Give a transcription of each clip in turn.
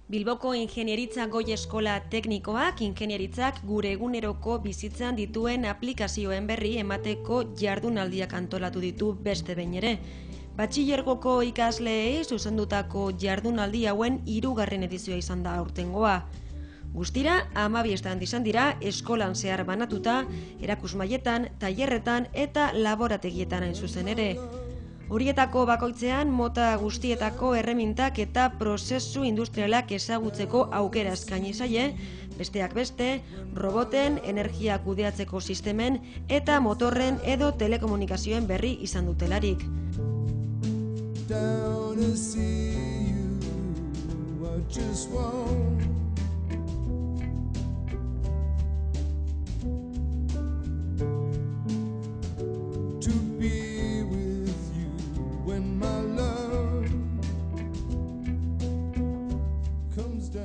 Bilboko Ingenieritza Goi Eskola Teknikoak ingenieritzak gure eguneroko bizitzan dituen aplikazioen berri emateko jardunaldiak antolatu ditu beste behin ere. Batxilergoko ikasleei zuzendutako jardunaldi hauen 3. edizioa izan da aurtengoa. Guztira, 12 stand izan dira eskolan zehar banatuta, erakusmaietan, tailerretan eta laborategietan hain zuzen ere. Horietako bakoitzean mota guztietako erremintak eta prozesu industrialak ezagutzeko aukera eskaini zaie, besteak beste, roboten, energia kudeatzeko sistemen eta motorren edo telekomunikazioen berri izan dutelarik.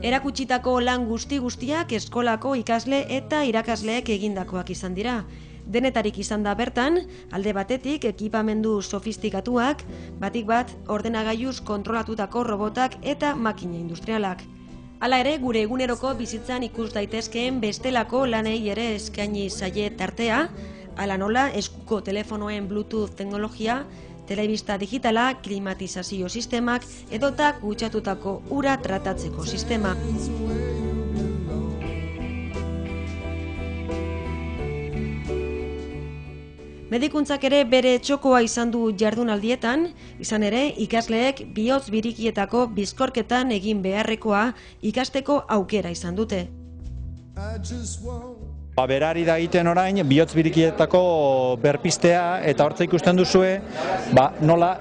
Erakutsitako lan guztiak eskolako ikasle eta irakasleek egindakoak izan dira. Denetarik izan da bertan, alde batetik ekipamendu sofistikatuak, batik bat ordenagailuz kontrolatutako robotak eta makina industrialak. Hala ere, gure eguneroko bizitzan ikus daitezkeen bestelako lanei ere eskaini zaie tartea, hala nola eskuko telefonoen Bluetooth teknologia, telebista digitala, klimatizazio sistemak edota kutsatutako ura tratatzeko sistema. Medikuntzak ere bere txokoa izan du jardunaldietan, izan ere ikasleek bihotz birikietako bizkorketan egin beharrekoa ikasteko aukera izan dute. Berari da egiten orain, bihotz birikietako berpistea eta hortza ikusten duzue, nola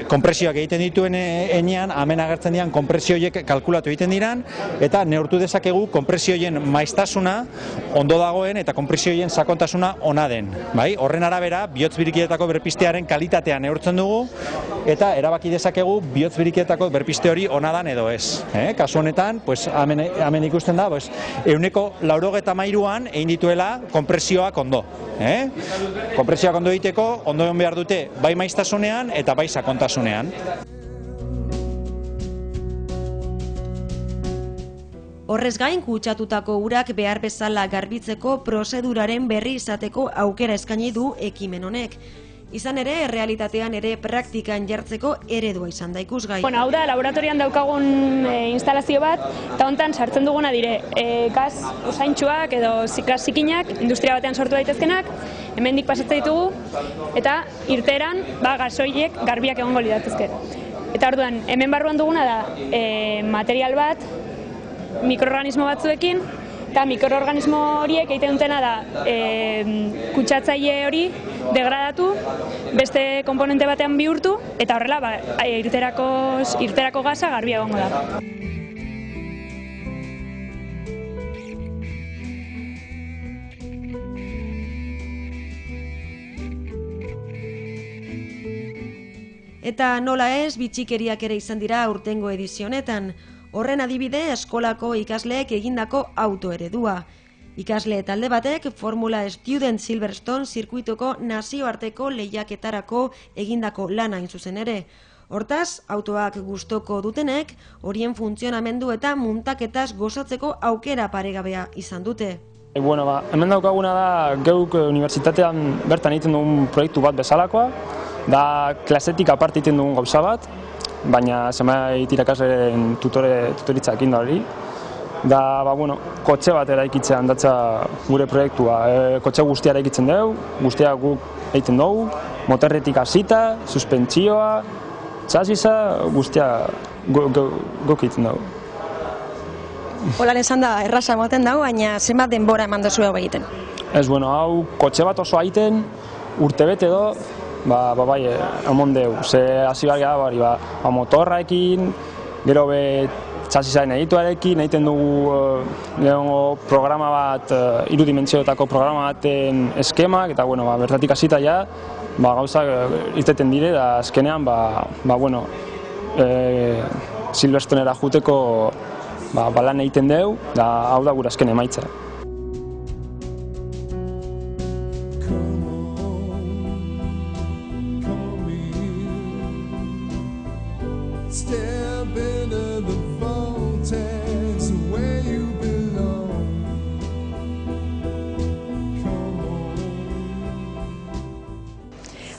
konpresioak egiten dituen enean, hemen agertzen dian konpresio horiek kalkulatu egiten diran, eta neurtu dezakegu konpresio horien maiztasuna ondo dagoen eta konpresio horien sakontasuna ona den. Horren arabera, bihotz birikietako berpistearen kalitatea neurtzen dugu, eta erabaki dezakegu bihotz birikietako berpiste hori ona dan edo ez. Kasu honetan, hemen ikusten da, 193an egin dituela konpresioak ondo. Konpresioak ondo egiteko, ondo egon behar dute bai maiztasunean eta bai sakontasunean. Horrez gain, kutsatutako urak behar bezala garbitzeko prozeduraren berri izateko aukera eskaini du ekimen honek. Izan ere, realitatean ere praktikan jartzeko eredua izan da ikusgai. Hau da, laboratorian daukagun instalazio bat, eta hontan sartzen duguna dire, gas usaintxuak edo gas zikinak, industria batean sortu daitezkenak, hemendik pasatzen ditugu, eta irteeran gasoiek garbiak egongo liratezke. Eta orduan, hemen barruan duguna da material bat, mikroorganismo batzuekin, eta mikroorganismo horiek egiten dutena da kutsatzaile hori degradatu, beste konponente batean bihurtu, eta horrela irterako gasa garbia egongo da. Eta nola ez, bitxikeriak ere izan dira aurtengo edizio honetan. Horren adibide eskolako ikasleek egindako autoeredua. Ikasle talde batek Formula Student Silverstone zirkuituko nazioarteko lehiaketarako egindako lana hain zuzen ere. Hortaz, autoak gustoko dutenek, horien funtzionamendu eta muntaketaz gozatzeko aukera paregabea izan dute. Hemen daukaguna da geuk unibertsitatean bertan egiten dugun proiektu bat bezalakoa, da klasetik apart egiten dugun gauza bat, baina zenbait irakasleen tutoritza ekin da hori. Kotxe bat eraikitzean datza gure proiektua. Kotxe guztia eraikitzen dugu, guztia guk egiten dugu, motorretik hasita, suspentsioa, txasisa, guztia guk egiten dugu. Holan esan da, erraza ematen dago, baina zenbat denbora eman dozu hau egiten? Hau kotxe bat oso egiten, urtebete edo, emon dugu. Hasi behar gara, motorraekin, gero txasisaren edituarekin, egiten dugu programa bat, 3 dimentsiotako programa baten eskemak, eta bertatik hasita ja, gauzak irteten dire, da azkenean, Silverstonera juteko lan egiten dugu, da hau da gure azken emaitza. Still jump into the vortex where you belong. Come on.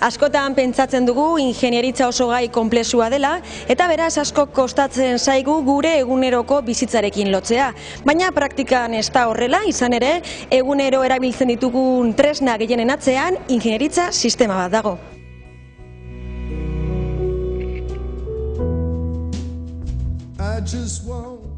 Askotan pentsatzen dugu ingenieritza oso gai konplexua dela eta beraz asko kostatzen zaigu gure eguneroko bizitzarekin lotzea. Baina praktikan ez da horrela, izan ere, egunero erabiltzen ditugun tresna gehienen atzean ingenieritza sistema bat dago. I just want